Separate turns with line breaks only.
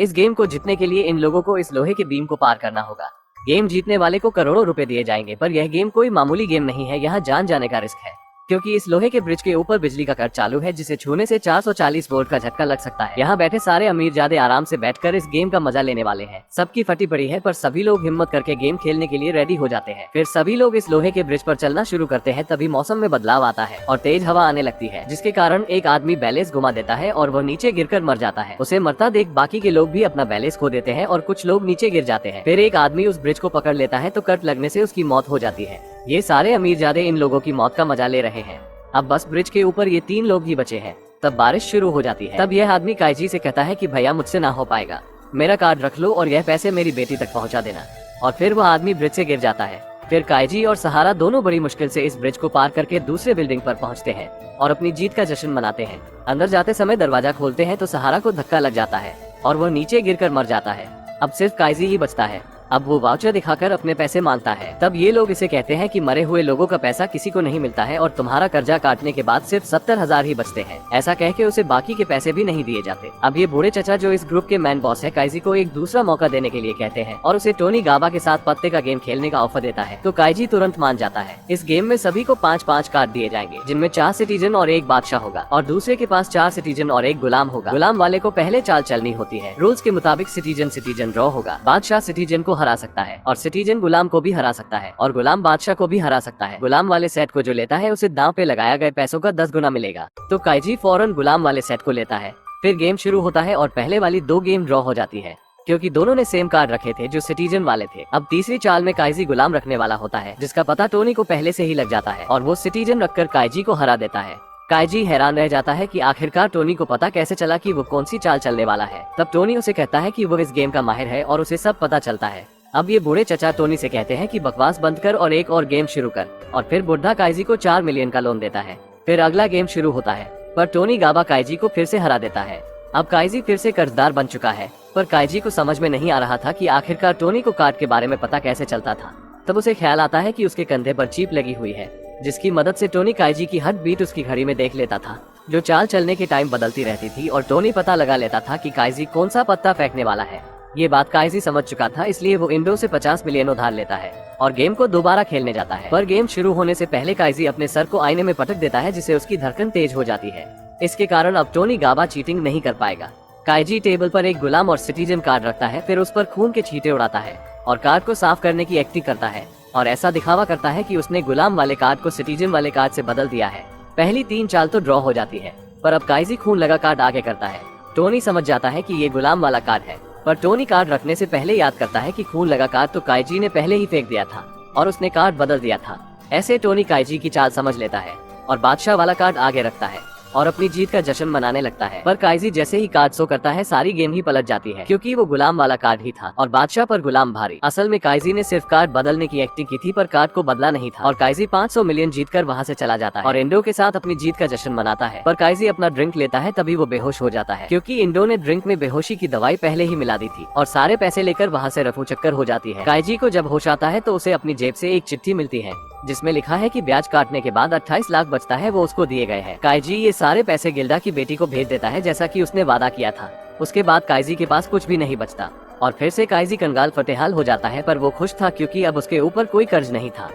इस गेम को जीतने के लिए इन लोगों को इस लोहे के बीम को पार करना होगा। गेम जीतने वाले को करोड़ों रुपए दिए जाएंगे, पर यह गेम कोई मामूली गेम नहीं है। यहाँ जान जाने का रिस्क है, क्योंकि इस लोहे के ब्रिज के ऊपर बिजली का कट चालू है, जिसे छूने से 440 वोल्ट का झटका लग सकता है। यहाँ बैठे सारे अमीरजादे आराम से बैठकर इस गेम का मजा लेने वाले हैं। सबकी फटी पड़ी है, पर सभी लोग हिम्मत करके गेम खेलने के लिए रेडी हो जाते हैं। फिर सभी लोग इस लोहे के ब्रिज पर चलना शुरू करते हैं। तभी मौसम में बदलाव आता है और तेज हवा आने लगती है, जिसके कारण एक आदमी बैलेंस घुमा देता है और वह नीचे गिरकर मर जाता है। उसे मरता देख बाकी के लोग भी अपना बैलेंस खो देते हैं और कुछ लोग नीचे गिर जाते हैं। फिर एक आदमी उस ब्रिज को पकड़ लेता है तो कट लगने से उसकी मौत हो जाती है। ये सारे अमीरजादे इन लोगों की मौत का मजा ले रहे हैं। अब बस ब्रिज के ऊपर ये 3 लोग ही बचे हैं। तब बारिश शुरू हो जाती है। तब यह आदमी काइजी से कहता है कि भैया मुझसे ना हो पाएगा, मेरा कार्ड रख लो और यह पैसे मेरी बेटी तक पहुंचा देना। और फिर वह आदमी ब्रिज से गिर जाता है। फिर काइजी और सहारा दोनों बड़ी मुश्किल से इस ब्रिज को पार करके दूसरे बिल्डिंग पर पहुंचते हैं और अपनी जीत का जश्न मनाते हैं। अंदर जाते समय दरवाजा खोलते हैं तो सहारा को धक्का लग जाता है और वह नीचे गिरकर मर जाता है। अब सिर्फ काइजी ही बचता है। अब वो वाउचर दिखाकर अपने पैसे मांगता है। तब ये लोग इसे कहते हैं कि मरे हुए लोगों का पैसा किसी को नहीं मिलता है और तुम्हारा कर्जा काटने के बाद सिर्फ 70,000 ही बचते हैं। ऐसा कह के उसे बाकी के पैसे भी नहीं दिए जाते। अब ये बूढ़े चचा जो इस ग्रुप के मैन बॉस है, काइजी को एक दूसरा मौका देने के लिए कहते हैं और उसे टोनी गाबा के साथ पत्ते का गेम खेलने का ऑफर देता है। तो काइजी तुरंत मान जाता है। इस गेम में सभी को 5-5 कार्ड दिए जाएंगे, जिनमें 4 सिटीजन और 1 बादशाह होगा और दूसरे के पास 4 सिटीजन और 1 गुलाम होगा। गुलाम वाले को पहले चाल चलनी होती है। रूल्स के मुताबिक सिटीजन ड्रॉ होगा। बादशाह सिटीजन को हरा सकता है और सिटीजन गुलाम को भी हरा सकता है और गुलाम बादशाह को भी हरा सकता है। गुलाम वाले सेट को जो लेता है उसे दांव पे लगाया गए पैसों का 10 गुना मिलेगा। तो काइजी फौरन गुलाम वाले सेट को लेता है। फिर गेम शुरू होता है और पहले वाली 2 गेम ड्रॉ हो जाती है, क्योंकि दोनों ने सेम कार्ड रखे थे जो सिटीजन वाले थे। अब तीसरी चाल में काइजी गुलाम रखने वाला होता है, जिसका पता टोनी को पहले से ही लग जाता है और वो सिटीजन रखकर काइजी को हरा देता है। काइजी हैरान रह जाता है कि आखिरकार टोनी को पता कैसे चला कि वो कौन सी चाल चलने वाला है। तब टोनी उसे कहता है कि वो इस गेम का माहिर है और उसे सब पता चलता है। अब ये बूढ़े चचा टोनी से कहते हैं कि बकवास बंद कर और एक और गेम शुरू कर, और फिर बुढ़ा काइजी को 4 मिलियन का लोन देता है। फिर अगला गेम शुरू होता है, पर टोनी गाबा काइजी को फिर से हरा देता है। अब काइजी फिर से कर्जदार बन चुका है, पर काइजी को समझ में नहीं आ रहा था कि आखिरकार टोनी को कार्ड के बारे में पता कैसे चलता था। तब उसे ख्याल आता है कि उसके कंधे पर चिप लगी हुई है, जिसकी मदद से टोनी काइजी की हर बीट उसकी घड़ी में देख लेता था, जो चाल चलने के टाइम बदलती रहती थी। और टोनी पता लगा लेता था कि काइजी कौन सा पत्ता फेंकने वाला है। ये बात काइजी समझ चुका था, इसलिए वो इंडो से 50 मिलियन उधार लेता है और गेम को दोबारा खेलने जाता है। पर गेम शुरू होने से पहले काइजी अपने सर को आईने में पटक देता है, जिससे उसकी धड़कन तेज हो जाती है। इसके कारण अब टोनी गाबा चीटिंग नहीं कर पाएगा। काइजी टेबल पर एक गुलाम और सिटीजन कार्ड रखता है, फिर उस पर खून के छींटे उड़ाता है और कार्ड को साफ करने की एक्टिंग करता है और ऐसा दिखावा करता है कि उसने गुलाम वाले कार्ड को सिटीजन वाले कार्ड से बदल दिया है। पहली 3 चाल तो ड्रॉ हो जाती है, पर अब काइजी खून लगा कार्ड आगे करता है। टोनी समझ जाता है कि ये गुलाम वाला कार्ड है, पर टोनी कार्ड रखने से पहले याद करता है कि खून लगा कार्ड तो काइजी ने पहले ही फेंक दिया था और उसने कार्ड बदल दिया था। ऐसे टोनी काइजी की चाल समझ लेता है और बादशाह वाला कार्ड आगे रखता है और अपनी जीत का जश्न मनाने लगता है। पर काइजी जैसे ही कार्ड शो करता है, सारी गेम ही पलट जाती है, क्योंकि वो गुलाम वाला कार्ड ही था और बादशाह पर गुलाम भारी। असल में काइजी ने सिर्फ कार्ड बदलने की एक्टिंग की थी, पर कार्ड को बदला नहीं था और काइजी 500 मिलियन जीतकर वहाँ से चला जाता है और इंडो के साथ अपनी जीत का जश्न मनाता है। पर काइजी अपना ड्रिंक लेता है, तभी वो बेहोश हो जाता है, क्योंकि इंडो ने ड्रिंक में बेहोशी की दवाई पहले ही मिला दी थी और सारे पैसे लेकर वहाँ से रफू चक्कर हो जाती है। काइजी को जब होश आता है तो उसे अपनी जेब से एक चिट्ठी मिलती है, जिसमें लिखा है कि ब्याज काटने के बाद 28 लाख बचता है, वो उसको दिए गए हैं। काइजी ये सारे पैसे गिल्डा की बेटी को भेज देता है, जैसा कि उसने वादा किया था। उसके बाद काइजी के पास कुछ भी नहीं बचता और फिर से काइजी कंगाल फतेहाल हो जाता है, पर वो खुश था क्योंकि अब उसके ऊपर कोई कर्ज नहीं था।